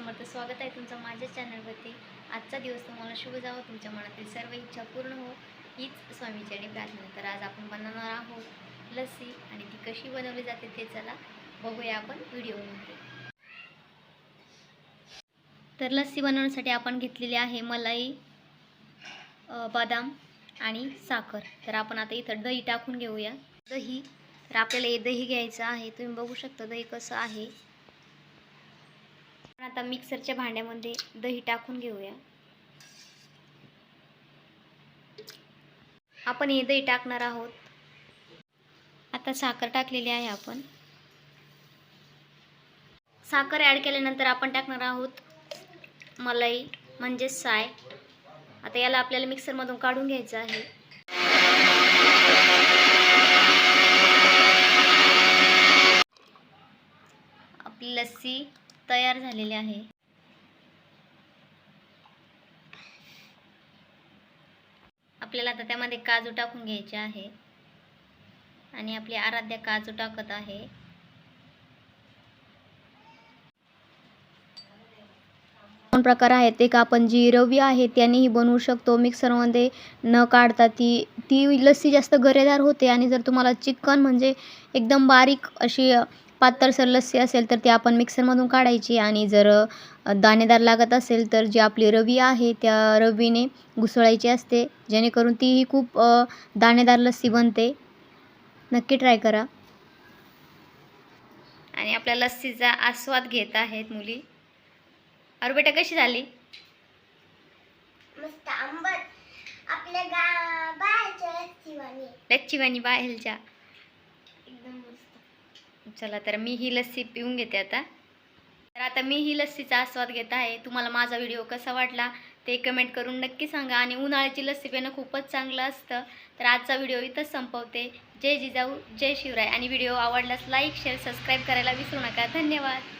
समर्थ, स्वागत आहे तुमचं माझ्या चॅनलवरती। आजचा दिवस तुम्हाला शुभ जावो, तुमच्या मनातील सर्व इच्छा पूर्ण हो हीच स्वामीचरणी प्रार्थना। तर आज आपण बनवणार आहोत लस्सी आणि ती कशी बनवली जाते ते चला बघूया आपण व्हिडिओमध्ये। तर लस्सी बनवण्यासाठी आपण घेतलेली आहे मलाई, बदाम आणि साखर। तर आपण आता इथं दही टाकून घेऊया। दही, तर आपल्याला हे दही घ्यायचं आहे, तुम्ही बघू शकता दही कसं आहे। आता मिक्सरच्या भांड्यामध्ये दही टाकून घेऊया। आपण हे दही टाकणार आहोत। आता साखर टाकलेली आहे आपण। साखर ॲड केल्यानंतर आपण टाकणार आहोत मलाई म्हणजे साय। आता याला आपल्याला मिक्सरमधून काढून घ्यायचं आहे। आपली लस्सी तयार झालेली आहे। आपल्याला आता त्यामध्ये काजू टाकून घ्यायचे आहे आणि आपली आराध्या काजू टाकत आहे। दोन प्रकार आहेत, एक आपण जी रवी आहे त्यानेही बनवू शकतो मिक्सरमध्ये न काढता। ती लस्सी जास्त गरेदार होते आणि जर तुम्हाला चिकन म्हणजे एकदम बारीक अशी पातळसर लस्सी असेल तर ती आपण मिक्सरमधून काढायची आणि जर दाणेदार लागत असेल तर जी आपली रवी आहे त्या रवीने घुसळायची असते, जेणेकरून तीही खूप दाणेदार लस्सी बनते। नक्की ट्राय करा। आणि आपल्या लस्सीचा आस्वाद घेत आहेत मुली। अरे बेटा कशी झाली? मस्त आंबट, आपल्या बाहेरच्या लच्छीवाणी बाहेरच्या एकदम मस्त। चला तर मी ही लस्सी पिऊन घेते आता। तर आता मी ही लस्सीचा आस्वाद घेत आहे। तुम्हाला माझा व्हिडिओ कसा वाटला ते कमेंट करून नक्की सांगा। आणि उन्हाळ्याची लस्सी पिणं खूपच चांगलं असतं। तर आजचा व्हिडिओ इथंच संपवते। जय जिजाऊ, जय शिवराय। आणि व्हिडिओ आवडल्यास लाईक, शेअर, सबस्क्राईब करायला विसरू नका। धन्यवाद।